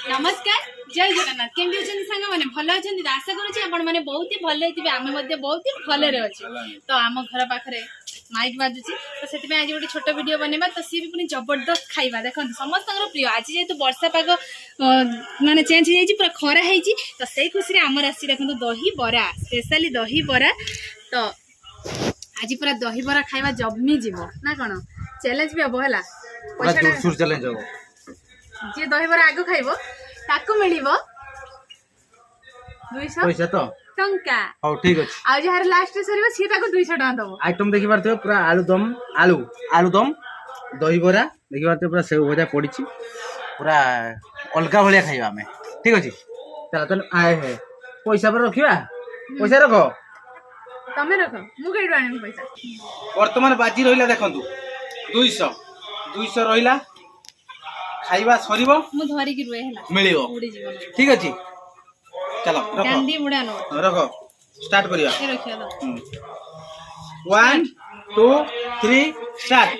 नमस्कार जय जगन्नाथ केमती अच्छे सांग मैंने भल अच्छा आशा करें बहुत ही भल आम बहुत ही भल तो आम घर पाखे माइक बाजुची तो से आज गोटे छोट वीडियो बनवा तो सी भी पुणी जबरदस्त खाइबा देखो समस्त प्रिय आज जेहेतु वर्षा पाग माने चेंज हो पूरा खरा है तो से खुशी आमर आसी देखो दही बरा स्पेशली दही बरा तो आज पूरा दही बरा खाइबा जमी जीव ना कौन चैलेंज भी हम है जी दही बरा आग खाइबो ताको मिलिबो 200 पैसा तो टंका हो ठीक अछि आ जहार लास्ट सरीबो सी ताको 200 टंका दबो आइटम देखि पारते पूरा आलू दम दही बरा देखि पारते पूरा सेव भजा पड़ीची पूरा अलगा भलिया खाइबा हमें ठीक अछि चला तो आए है पैसा पर रखिबा पैसा रखो तमे रखो मु केडु आनी पैसा वर्तमान बाजी रहिला देखंतु 200 रहिला खाइबा सरीबो मु धरी कि रुए हला मिलिबो उड़ी जीवन ठीक अछि चलो रखो गांधी बुढ़ा नो रखो स्टार्ट करिया ए रखिया दो 1 2 3 स्टार्ट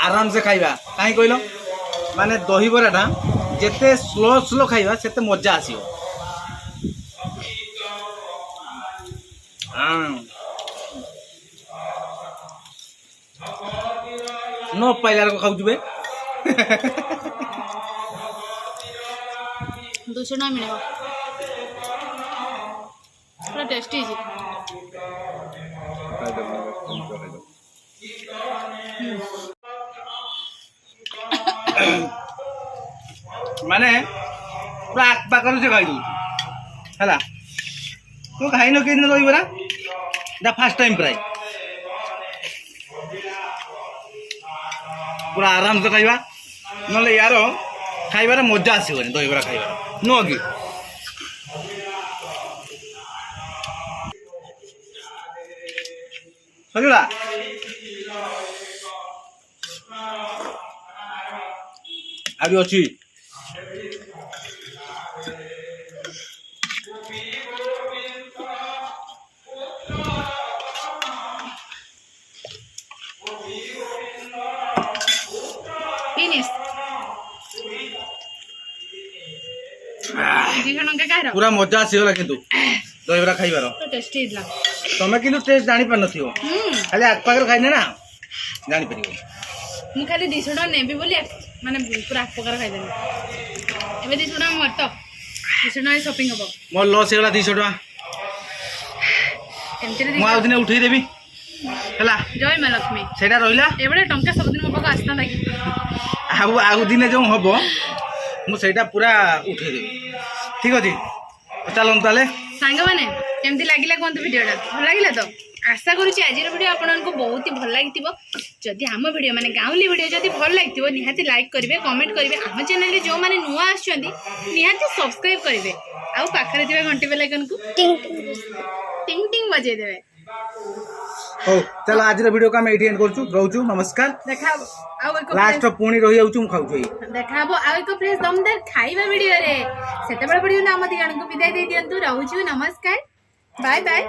आराम से खाइबा काई कहलो माने दही बराटा जेते स्लो खाइबा सेते मजा आसीबो नो पाइलार को खाऊ जुबे 200 ना मिलेबो पूरा टेस्टी जी माने पूरा आकपाकर से खाई दू हैला तो खाई न केन रही बरा दा फर्स्ट टाइम प्राय पूरा आराम से खाइबा नले यार खाइबार मजा आसीबनी दही बरा खाइबार नो कि सजला आबि अछि फिनिश पूरा मजा आसीगला किंतु दही बरा खाइबार टेस्टी इतला तमे किंतु टेस्ट जानि पार नथियो खाली आग पाकर खाइने ना जानि परिबो मु खाली 200 टका नेबी बोली माने पूरा प्रकार खाइ देनी एबे 200 टका मत 200 टका शॉपिंग हबो मोर लॉस हेगला 200 टका एमते मु आउ दिने उठै देबी हला जय मां लक्ष्मी सेटा रहिला एबडे टंका सब दिन मो पाक आस्ता लागी आउ दिने जो हबो मु सेटा पूरा उठै देबी ठीक अछि चलन ताले सांग माने केमती लागिला कोन वीडियोटा भल लागिला तो आशा करूची आज वीडियो आपको बहुत ही भल लगी जदि आम वीडियो माने गाँवली वीडियो जदि भल लगी निहाती लाइक करेंगे कमेंट करेंगे आम चैनल जो मैंने नुआ आहाती सब्सक्राइब करेंगे आउ पाखे थे घंटी बेल आइकन को टिंग टिंग बजे देवे हो चलो आज वीडियो को हम एठी एंड करछु रहउछु नमस्कार देखा आउ एक लास्ट पुणी रहि जाउछु हम खाउछु देखाबो आउ एक फ्रेश दमदार खाइबा वीडियो रे सेते बड़ वीडियो ना हम दिगण को विदाई दे दियंतु रहउछु नमस्कार बाय बाय।